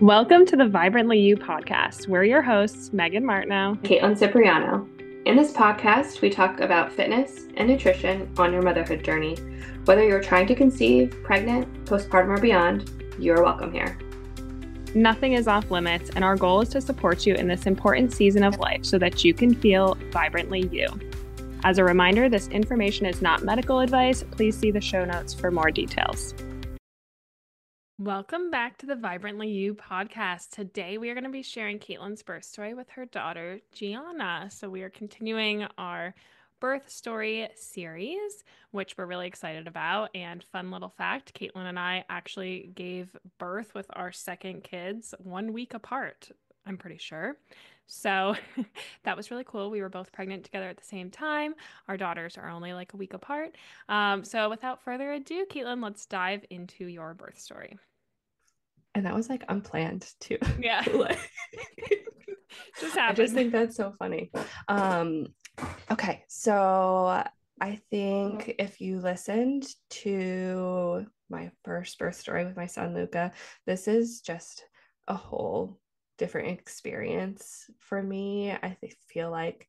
Welcome to the Vibrantly You podcast. We're your hosts, Megan Martineau. Caitlin Cipriano. In this podcast, we talk about fitness and nutrition on your motherhood journey. Whether you're trying to conceive, pregnant, postpartum, or beyond, you're welcome here. Nothing is off limits, and our goal is to support you in this important season of life so that you can feel vibrantly you. As a reminder, this information is not medical advice. Please see the show notes for more details. Welcome back to the Vibrantly You podcast. Today we are going to be sharing Caitlin's birth story with her daughter, Gianna. So we are continuing our birth story series, which we're really excited about. And fun little fact, Caitlin and I actually gave birth with our second kids 1 week apart, I'm pretty sure. So that was really cool. We were both pregnant together at the same time. Our daughters are only like a week apart. So without further ado, Caitlin, let's dive into your birth story. And that was like unplanned too. Yeah. Just happened. I just think that's so funny. Okay, so I think if you listened to my first birth story with my son Luca, this is just a whole different experience for me. I feel like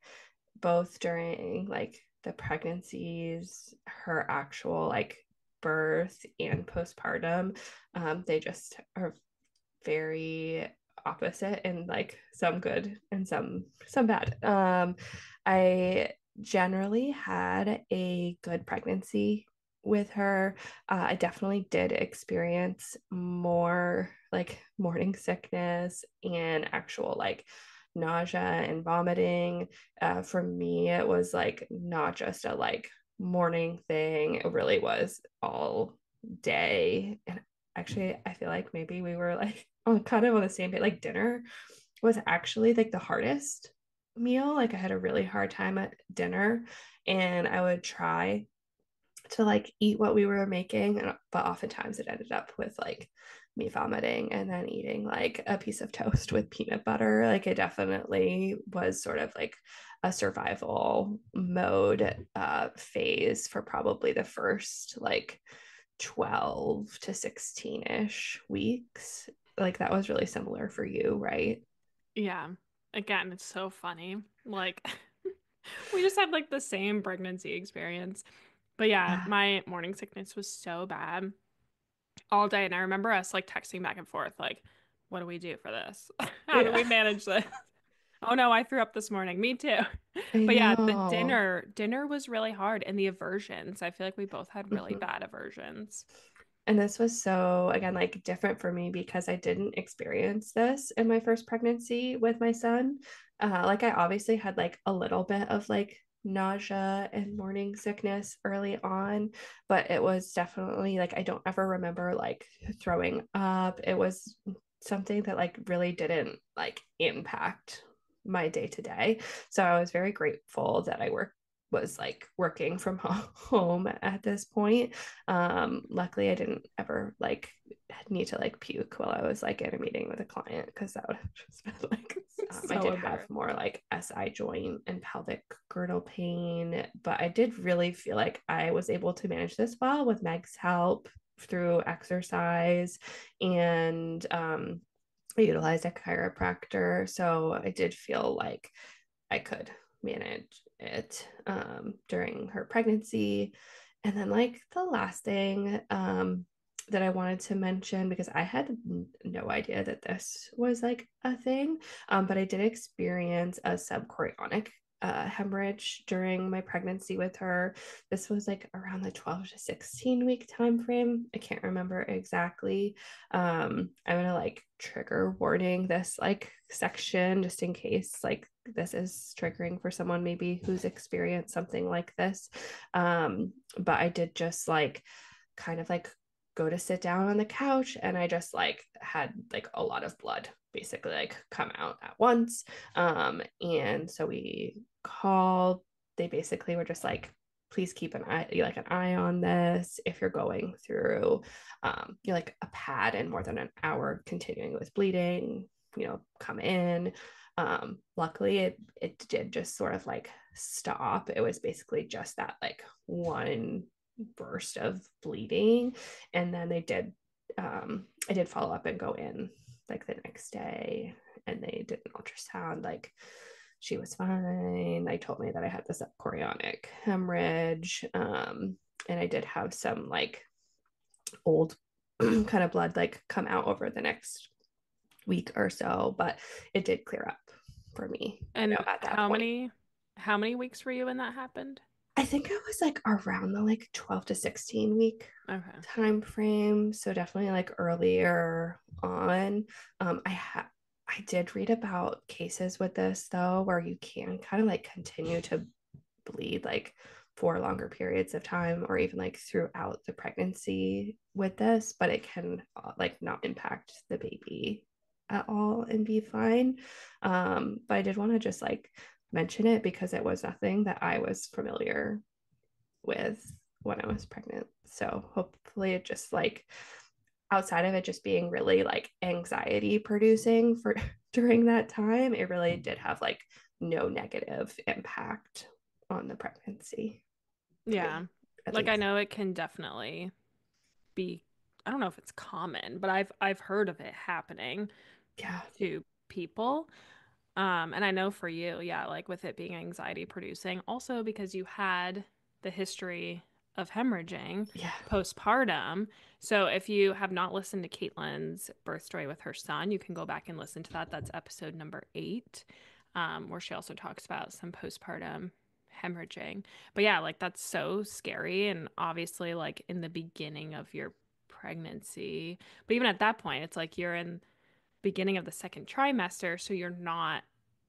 both during like the pregnancies, her actual like birth and postpartum, they just are very opposite and like some good and some bad. I generally had a good pregnancy with her. I definitely did experience more like morning sickness and actual like nausea and vomiting. For me, it was like not just a like morning thing, it really was all day. And actually, I feel like maybe we were like kind of on the same page. Like dinner was actually like the hardest meal. Like I had a really hard time at dinner, and I would try to like eat what we were making, but oftentimes it ended up with like me vomiting and then eating like a piece of toast with peanut butter. Like it definitely was sort of like a survival mode phase for probably the first like 12 to 16-ish weeks. Like that was really similar for you, right? Yeah. Again, it's so funny. Like we just had like the same pregnancy experience. But yeah, my morning sickness was so bad all day. And I remember us like texting back and forth, like, what do we do for this? How do we manage this? Oh no, I threw up this morning. Me too. I But yeah, the know. dinner was really hard, and the aversions. I feel like we both had really Mhm. bad aversions. And this was so, again, like different for me because I didn't experience this in my first pregnancy with my son. Like I obviously had like a little bit of like nausea and morning sickness early on, but it was definitely like I don't ever remember like throwing up. It was something that like really didn't like impact my day to day. So I was very grateful that I was like working from home at this point. Luckily I didn't ever like need to like puke while I was like in a meeting with a client, because that would have just been like I did have more like SI joint and pelvic girdle pain, but I did really feel like I was able to manage this well with Meg's help through exercise, and I utilized a chiropractor, so I did feel like I could manage it during her pregnancy. And then, like, the last thing that I wanted to mention, because I had no idea that this was like a thing, but I did experience a subchorionic hemorrhage during my pregnancy with her. This was like around the 12 to 16 week time frame. I can't remember exactly. I'm gonna like trigger warning this like section just in case like this is triggering for someone maybe who's experienced something like this. But I did just like kind of like go to sit down on the couch, and I just like had like a lot of blood basically like come out at once. And so we called, they basically were just like, please keep an eye on this. If you're going through you're like a pad and more than an hour continuing with bleeding, come in. Luckily it did just sort of like stop. It was basically just that like one burst of bleeding, and then I did follow up and go in like the next day, and they did an ultrasound. Like she was fine. They told me that I had the subchorionic hemorrhage. And I did have some like old kind of blood like come out over the next week or so, but it did clear up for me, And at that point. how many weeks were you when that happened? I think it was like around the like 12 to 16 week Okay. time frame. So definitely like earlier on. I did read about cases with this though, where you can kind of like continue to bleed like for longer periods of time or even like throughout the pregnancy with this, but it can like not impact the baby at all and be fine. But I did want to just like mention it because it was nothing that I was familiar with when I was pregnant. So hopefully it just like outside of it just being really like anxiety producing for during that time, it really did have like no negative impact on the pregnancy for Yeah. me, at Like I least. know it can definitely be, I don't know if it's common, but I've heard of it happening Yeah. to people. And I know for you, yeah, like with it being anxiety producing, also because you had the history of hemorrhaging Yeah. postpartum. So if you have not listened to Caitlin's birth story with her son, you can go back and listen to that. That's episode number 8, where she also talks about some postpartum hemorrhaging. But yeah, like that's so scary. And obviously, like in the beginning of your pregnancy, but even at that point, it's like you're in beginning of the second trimester, so you're not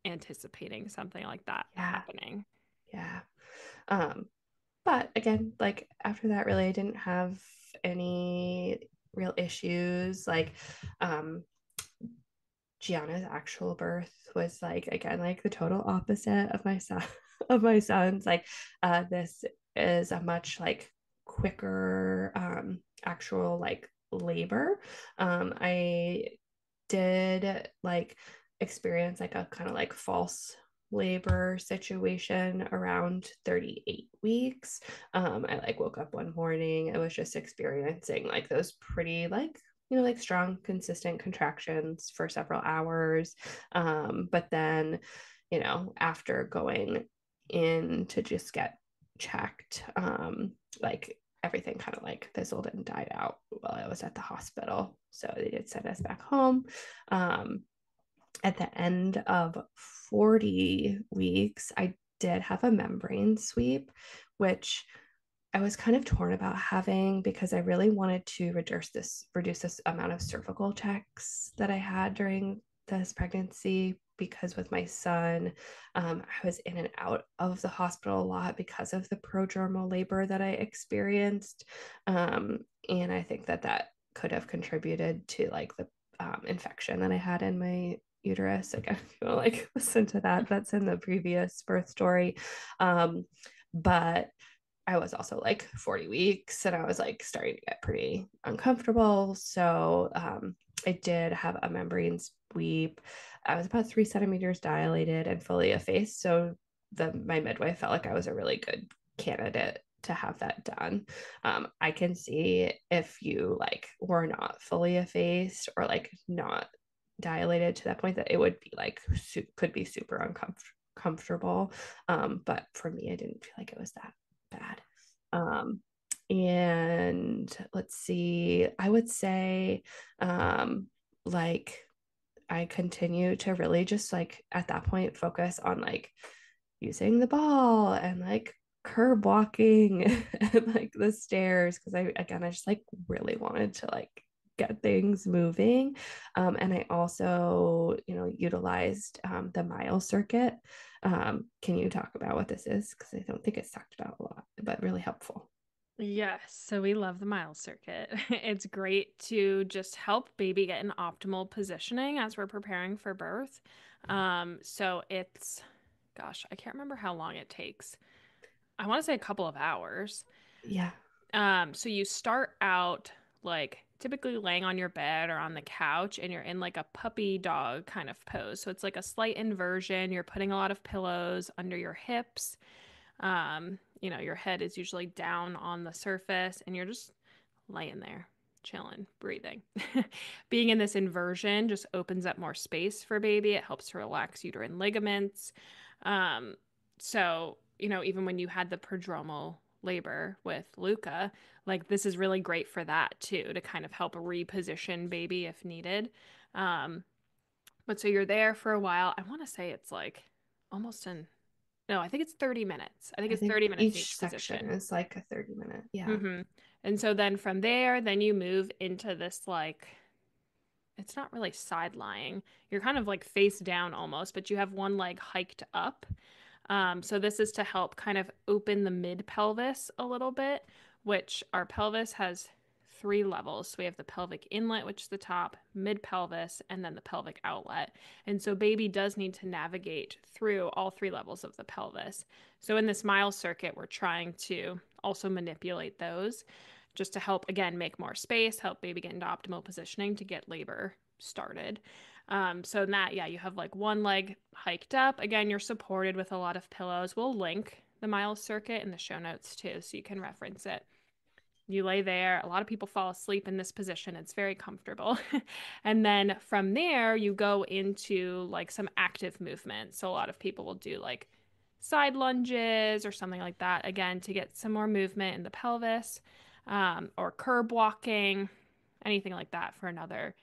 anticipating something like that Yeah. happening. Yeah. Um, but again, like after that, really, I didn't have any real issues. Like, Gianna's actual birth was like again like the total opposite of my son of my son's. Like this is a much like quicker actual like labor. I did like experience like a kind of like false labor situation around 38 weeks. I like woke up one morning, I was just experiencing like those pretty like like strong, consistent contractions for several hours. But then, after going in to just get checked, like everything kind of like fizzled and died out while I was at the hospital. So they did send us back home. Um, at the end of 40 weeks, I did have a membrane sweep, which I was kind of torn about having because I really wanted to reduce this amount of cervical checks that I had during this pregnancy because with my son, I was in and out of the hospital a lot because of the prodromal labor that I experienced. And I think that that could have contributed to like the infection that I had in my uterus. Again, if you want to like listen to that, that's in the previous birth story. But I was also like 40 weeks and I was like starting to get pretty uncomfortable. So I did have a membrane sweep. I was about 3 centimeters dilated and fully effaced. So my midwife felt like I was a really good candidate to have that done. I can see if you like were not fully effaced or like not dilated to that point that it would be like could be super uncomfortable. But for me, I didn't feel like it was that bad. Um, and let's see, I would say, like, I continue to really just like at that point focus on like using the ball and like curb walking and like the stairs because I just like really wanted to like get things moving. And I also utilized the mile circuit. Can you talk about what this is because I don't think it's talked about a lot but really helpful. Yes, so we love the mile circuit. It's great to just help baby get in optimal positioning as we're preparing for birth. So it's, gosh, I can't remember how long it takes. I want to say a couple of hours. Yeah. So you start out like typically laying on your bed or on the couch and you're in like a puppy dog kind of pose. So it's like a slight inversion. You're putting a lot of pillows under your hips. Your head is usually down on the surface and you're just laying there. chilling, breathing. Being in this inversion just opens up more space for baby. It helps to relax uterine ligaments. Um, so, even when you had the prodromal labor with Luca, like this is really great for that too, to kind of help reposition baby if needed. Um, but so you're there for a while. I want to say it's like almost no, I think it's 30 minutes. I think I it's think 30 minutes each each section position. is like a 30-minute. Yeah. Hmm. And so then from there, then you move into this like, it's not really side lying. You're kind of like face down almost, but you have one leg hiked up. So this is to help kind of open the mid pelvis a little bit, which our pelvis has three levels. So we have the pelvic inlet, which is the top, mid pelvis, and then the pelvic outlet. And so baby does need to navigate through all three levels of the pelvis. So in this mile circuit, we're trying to also manipulate those just to help, again, make more space, help baby get into optimal positioning to get labor started. So in that, yeah, you have like one leg hiked up. Again, you're supported with a lot of pillows. We'll link the mile circuit in the show notes too, so you can reference it. You lay there. A lot of people fall asleep in this position. It's very comfortable. And then from there, you go into like some active movement. So a lot of people will do like side lunges or something like that, again, to get some more movement in the pelvis, or curb walking, anything like that for another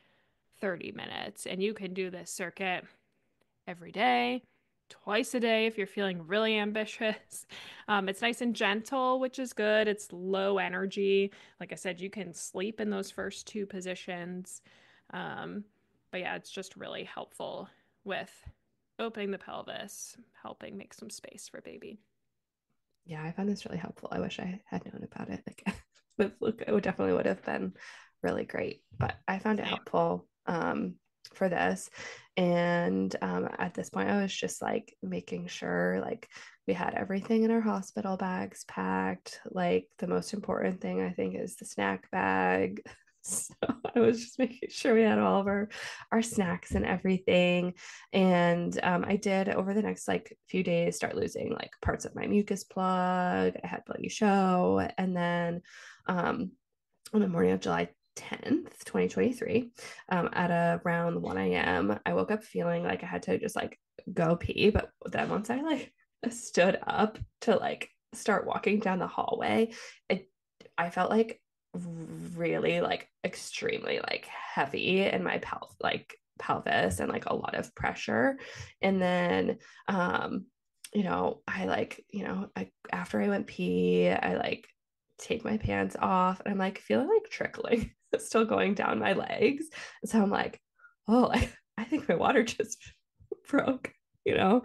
30 minutes. And you can do this circuit every day, twice a day if you're feeling really ambitious. It's nice and gentle, which is good. It's low energy. Like I said, you can sleep in those first two positions. Um, but yeah, it's just really helpful with opening the pelvis, helping make some space for baby. Yeah, I found this really helpful. I wish I had known about it. Like with Luca, it definitely would have been really great. But I found it Same. helpful for this. And at this point, I was just like making sure like we had everything in our hospital bags packed. Like the most important thing I think is the snack bag. So I was just making sure we had all of our snacks and everything. And I did over the next like few days start losing like parts of my mucus plug. I had bloody show. And then on the morning of July 10th, 2023, at around 1 a.m., I woke up feeling like I had to just like go pee. But then once I like stood up to like start walking down the hallway, I felt like really like extremely like heavy in my pelvis and like a lot of pressure. And then I like, after I went pee, I like take my pants off and I'm like feeling like trickling still going down my legs. And so I'm like, oh, I think my water just broke, you know?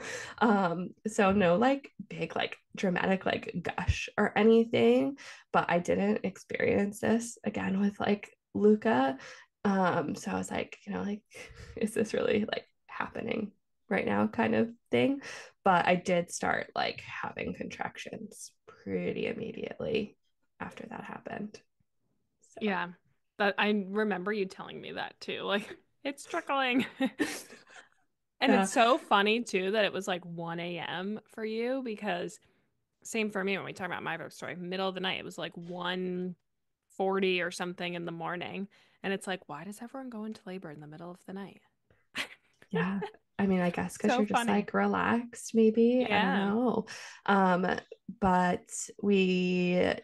So no like big, like dramatic, like gush or anything, but I didn't experience this again with like Luca. So I was like, like, is this really like happening right now kind of thing? But I did start like having contractions pretty immediately after that happened. So Yeah. That I remember you telling me that too. Like, it's trickling. And yeah, it's so funny too that it was like 1 a.m. for you because same for me when we talk about my birth story. Middle of the night, it was like 1:40 or something in the morning. And it's like, why does everyone go into labor in the middle of the night? yeah. I mean, I guess because So you're just funny. like relaxed, maybe. I don't Yeah. know. Um, but we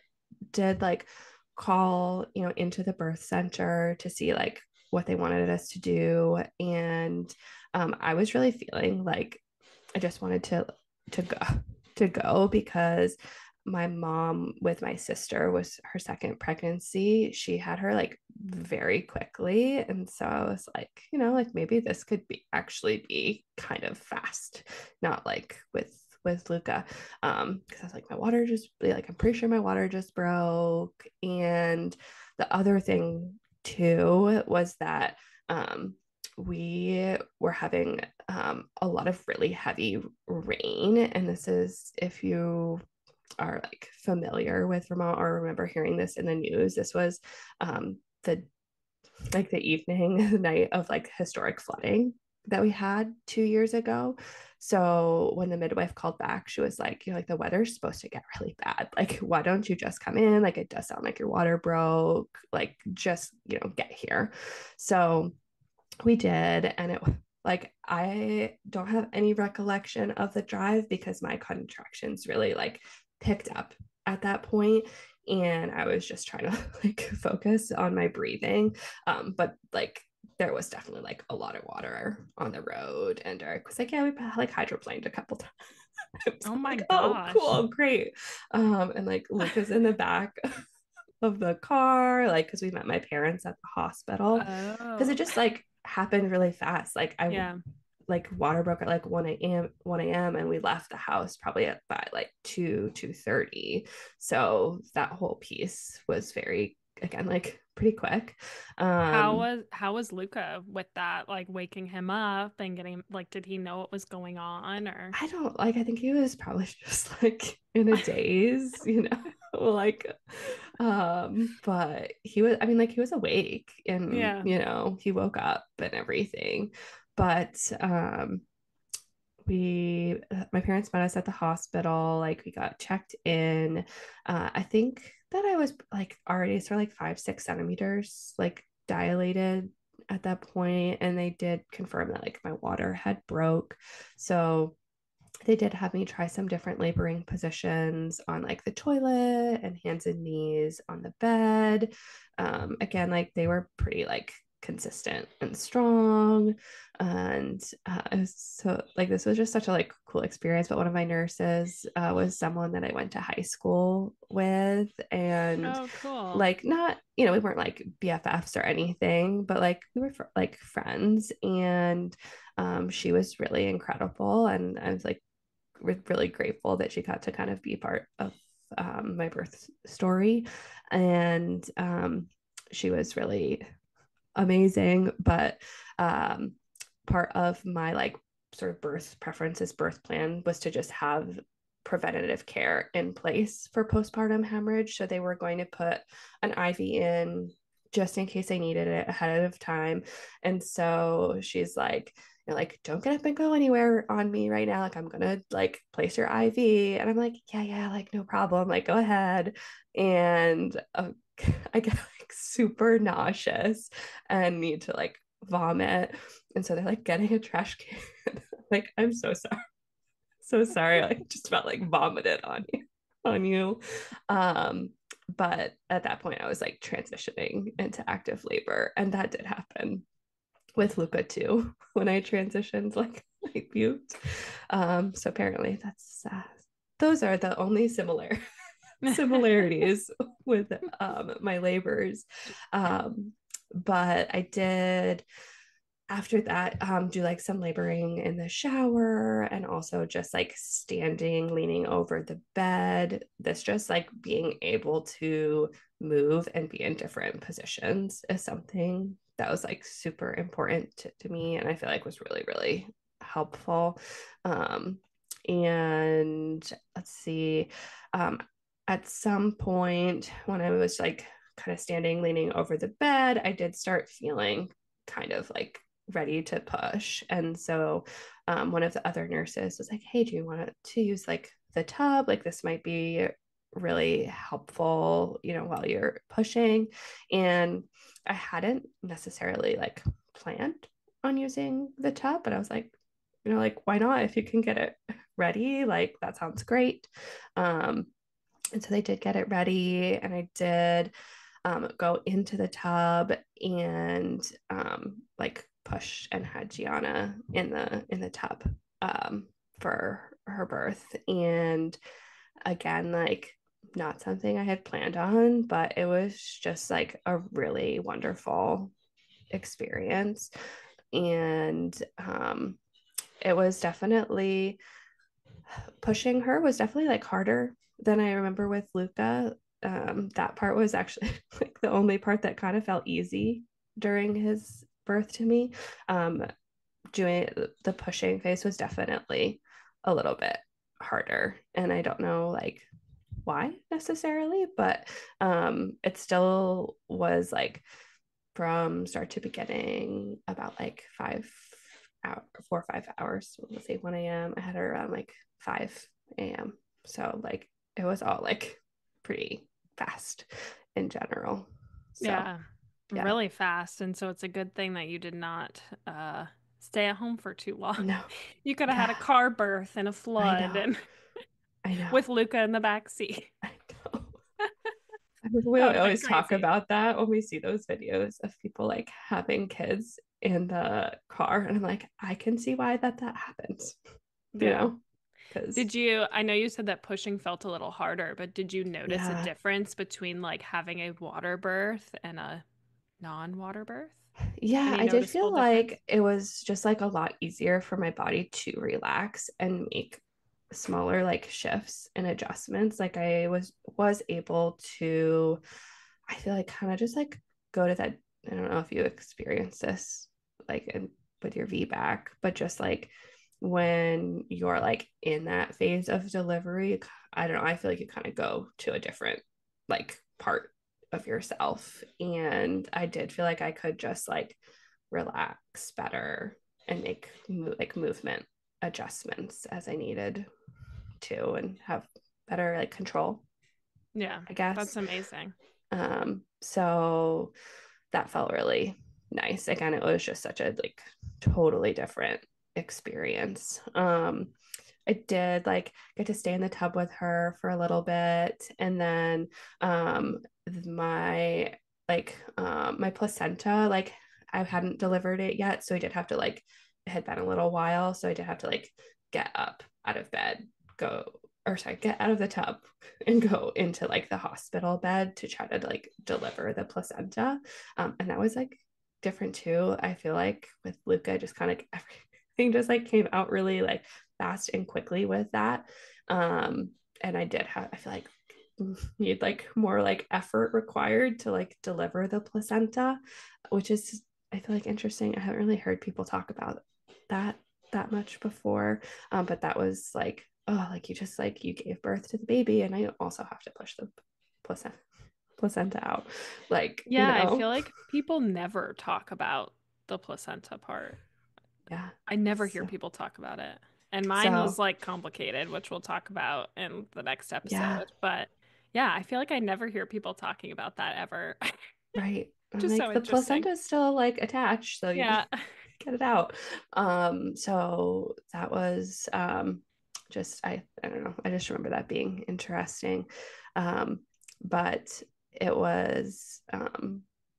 did like call, into the birth center to see like what they wanted us to do. And I was really feeling like I just wanted to go to go because my mom with my sister was her second pregnancy. She had her like very quickly. And so I was like, like maybe this could be actually be kind of fast, not like with Luca. Because I was like, my water just like I'm pretty sure my water just broke. And the other thing too was that we were having a lot of really heavy rain. And this is if you are like familiar with Vermont or remember hearing this in the news, this was the evening, the night of like historic flooding. that we had 2 years ago. So when the midwife called back, she was like, like the weather's supposed to get really bad. Like, why don't you just come in? Like, it does sound like your water broke. Like, just, get here. So we did. And like, I don't have any recollection of the drive because my contractions really like picked up at that point. And I was just trying to like focus on my breathing. But like, there was definitely like a lot of water on the road. And Derek was like, yeah, we like hydroplaned a couple times. So Oh I'm my like, oh, gosh. cool, great. And like Luca's in the back of the car, like, because we met my parents at the hospital. Because it Oh, just like happened really fast. Like, I yeah. like water broke at like 1 a.m. and we left the house probably at by like 2:30. So that whole piece was very, again, like pretty quick. How was Luca with that? Like waking him up and getting like, did he know what was going on or? I don't like, I think he was probably just like in a daze, like, but he was, I mean, like he was awake and, Yeah. he woke up and everything. But we my parents met us at the hospital, like we got checked in. I think that I was like already sort of like 5-6 centimeters like dilated at that point, and they did confirm that like my water had broke. So they did have me try some different laboring positions on like the toilet and hands and knees on the bed. Again, like they were pretty like consistent and strong. And so like this was just such a like cool experience. But one of my nurses was someone that I went to high school with, and Oh, cool. like not, we weren't like BFFs or anything, but like we were like friends. And she was really incredible, and I was like really grateful that she got to kind of be part of my birth story. And she was really amazing. But part of my like sort of birth preferences, birth plan was to just have preventative care in place for postpartum hemorrhage. So they were going to put an IV in just in case I needed it ahead of time. And so she's like, like, don't get up and go anywhere on me right now. Like, I'm gonna like place your IV. And I'm like, yeah, like no problem. Like, go ahead. And I get like super nauseous and need to like vomit. And so they're like getting a trash can. Like, I'm so sorry. So sorry. Like just about like vomited on you. Um, but at that point I was like transitioning into active labor. And that did happen with Luca too. When I transitioned, like I puked. So apparently those are the only similarities with my labors. Um, but I did after that do like some laboring in the shower, and also just like standing leaning over the bed. This just like being able to move and be in different positions is something that was like super important to me, and I feel like was really really helpful. And let's see, um, at some point when I was like kind of standing leaning over the bed, I did start feeling kind of like ready to push. And so one of the other nurses was like, hey, do you want to use like the tub? Like this might be really helpful, while you're pushing. And I hadn't necessarily like planned on using the tub, but I was like, like why not? If you can get it ready, like that sounds great. Um, and so they did get it ready, and I did go into the tub and like push and had Gianna in the tub for her birth. And again, like not something I had planned on, but it was just like a really wonderful experience. And it was definitely pushing her was definitely like harder than I remember with Luca. That part was actually like the only part that kind of felt easy during his birth to me. Um, doing the pushing phase was definitely a little bit harder, and I don't know like why necessarily, but it still was like from start to beginning about like hour, 4 or 5 hours. Let's say 1 a.m. I had her around like 5 a.m. So like it was all like pretty fast in general. So Yeah, yeah, really fast. And so it's a good thing that you did not stay at home for too long. no, You could have had yeah, a car birth and a I flood know, and I know, with Luca in the back seat. I know. We That would have been always talk crazy. about that when we see those videos of people like having kids in the car, and I'm like, I can see why that happens, you Yeah. know, because Did you, I know you said that pushing felt a little harder, but did you notice a yeah, difference between like having a water birth and a non-water birth? yeah, Any I did noticeable feel difference? like it was just like a lot easier for my body to relax and make smaller like shifts and adjustments. Like I was able to, I feel like kind of just like go to that. I don't know if you experience this like with your VBAC, but just like when you're like in that phase of delivery, I don't know, I feel like you kind of go to a different like part of yourself. And I did feel like I could just like relax better and make like movement adjustments as I needed to and have better like control, Yeah, I guess. that's amazing. So that felt really nice. Again, it was just such a like totally different experience. I did like get to stay in the tub with her for a little bit, and then my my placenta, like I hadn't delivered it yet, so I did have to like it had been a little while, so I did have to like get up out of bed, go or sorry, get out of the tub and go into like the hospital bed to try to like deliver the placenta. And that was like different too. I feel like with Luca, just kind of everything just like came out really like fast and quickly with that. And I feel like need like more like effort required to like deliver the placenta, which is I feel like interesting. I haven't really heard people talk about that that much before. But that was like, oh, like you just like you gave birth to the baby, and I also have to push the placenta placenta out. Like, you Yeah, I know, feel like people never talk about the placenta part. yeah. I never hear So people talk about it. And mine was so like complicated, which we'll talk about in the next yeah, episode. But yeah, I feel like I never hear people talking about that ever. right. I'm Just so like the interesting. placenta is still like attached, so you Yeah. get it out. So that was just I don't know. I just remember that being interesting. Um, but it was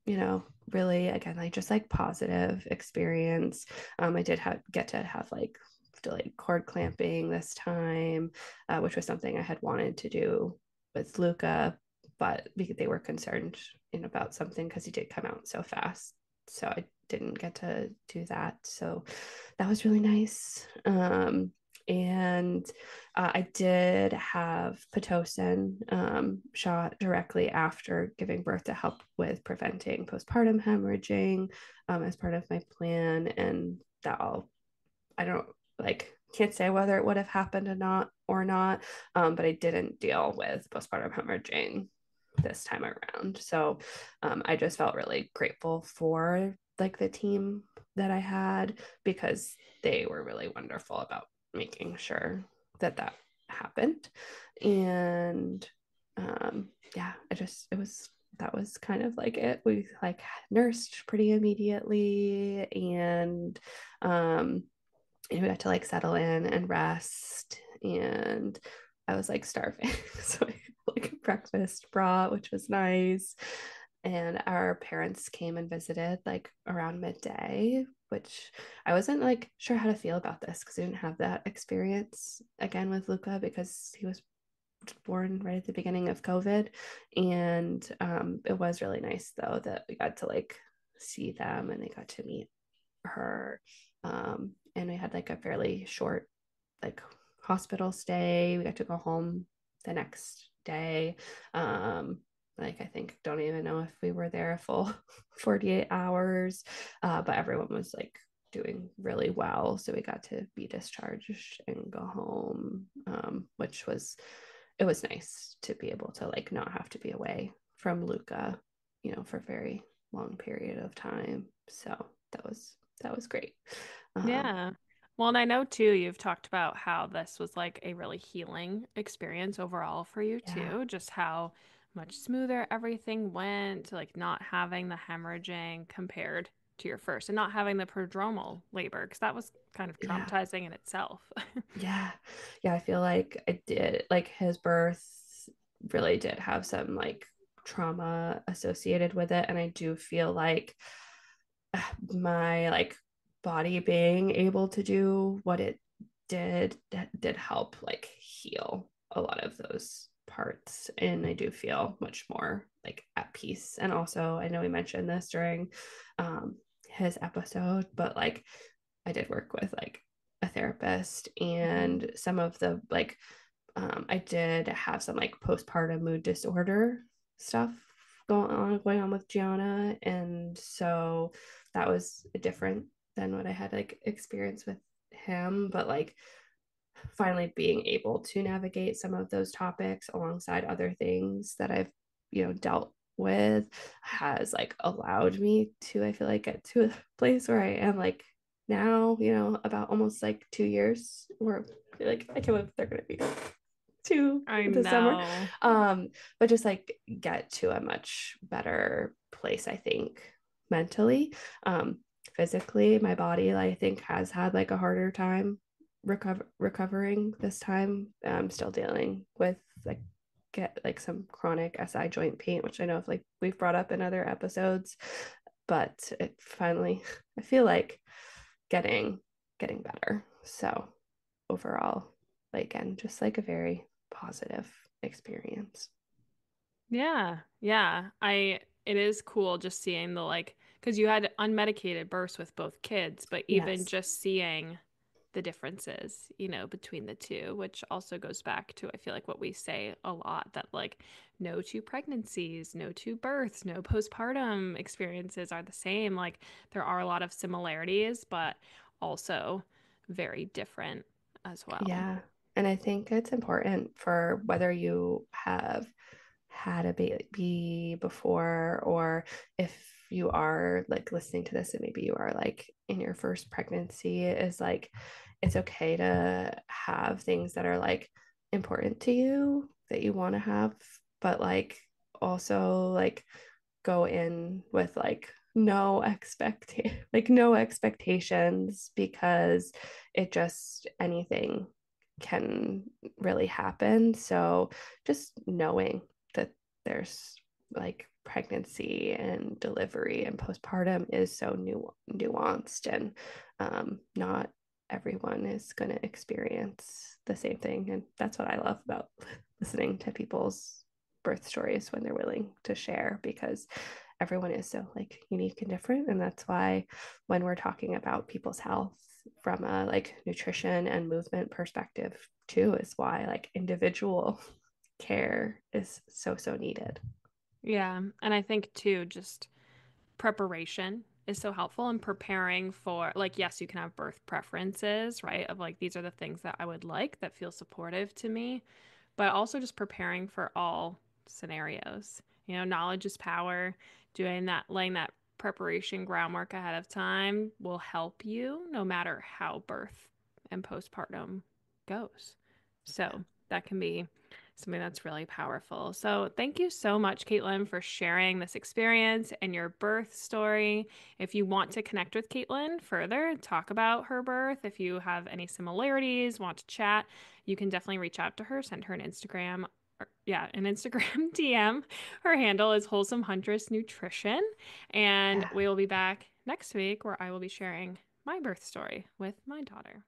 you know, really again like just like positive experience. I did get to have like delayed cord clamping this time, which was something I had wanted to do with Luca, but they were concerned about something because he did come out so fast. So I didn't get to do that. So that was really nice. And I did have Pitocin shot directly after giving birth to help with preventing postpartum hemorrhaging as part of my plan. And that all, I don't like, can't say whether it would have happened or not, but I didn't deal with postpartum hemorrhaging this time around. So I just felt really grateful for like the team that I had because they were really wonderful about making sure that happened. And yeah, it was that was kind of like it. We like nursed pretty immediately um and we got to like settle in and rest, and I was like starving so I like breakfast brought, which was nice. And our parents came and visited like around midday, which I wasn't like sure how to feel about this because I didn't have that experience again with Luca because he was born right at the beginning of COVID. And it was really nice though that we got to like see them and they got to meet her. And we had like a fairly short like hospital stay. We got to go home the next day. Like I think don't even know if we were there a full 48 hours, but everyone was like doing really well. So we got to be discharged and go home, which was it was nice to be able to like not have to be away from Luca, for a very long period of time. So that was great. Yeah. Well, and I know too, you've talked about how this was like a really healing experience overall for you Yeah, too, just how much smoother everything went, like not having the hemorrhaging compared to your first and not having the prodromal labor, because that was kind of yeah, traumatizing in itself. yeah, yeah. I feel like I did, like his birth really did have some like trauma associated with it. And I do feel like my like body being able to do what it did that did help like heal a lot of those parts, and I do feel much more like at peace. And also I know we mentioned this during his episode, but like I did work with like a therapist, Mhm. and some of the like I did have some like postpartum mood disorder stuff going on with Gianna, and so that was different than what I had like experienced with him. But like finally being able to navigate some of those topics alongside other things that I've dealt with has like allowed me to, I feel like, get to a place where I am like now, about almost like 2 years, where like I can't believe they're gonna be two I this summer. know. But just like get to a much better place, I think, mentally. Physically, my body, I think, has had like a harder time recovering this time. I'm still dealing with like get like some chronic SI joint pain, which I know if like we've brought up in other episodes, but it finally I feel like getting getting better. So overall, like again, just like a very positive experience. Yeah, yeah. It is cool just seeing the like, because you had unmedicated births with both kids, but even Yes. just seeing the differences, between the two, which also goes back to, I feel like what we say a lot that like no two pregnancies, no two births, no postpartum experiences are the same. Like there are a lot of similarities, but also very different as well. Yeah. And I think it's important for whether you have had a baby before, or if you are like listening to this and maybe you are like in your first pregnancy, is like it's okay to have things that are like important to you that you want to have, but like also like go in with like no expectations, because it just anything can really happen. So just knowing that there's like pregnancy and delivery and postpartum is so nuanced, and not everyone is going to experience the same thing. And that's what I love about listening to people's birth stories when they're willing to share, because everyone is so like unique and different. And that's why when we're talking about people's health from a like nutrition and movement perspective too, is why like individual care is so needed. Yeah, and I think too, just preparation is so helpful in preparing for, like, yes, you can have birth preferences, right? Of like, these are the things that I would like that feel supportive to me, but also just preparing for all scenarios. Knowledge is power. Doing that, laying that preparation groundwork ahead of time will help you no matter how birth and postpartum goes. Yeah. So that can be something that's really powerful. So thank you so much, Caitlin, for sharing this experience and your birth story. If you want to connect with Caitlin further, talk about her birth, if you have any similarities, want to chat, you can definitely reach out to her, send her an Instagram. Yeah, an Instagram DM. Her handle is Wholesome Huntress Nutrition. And Yeah. we will be back next week where I will be sharing my birth story with my daughter.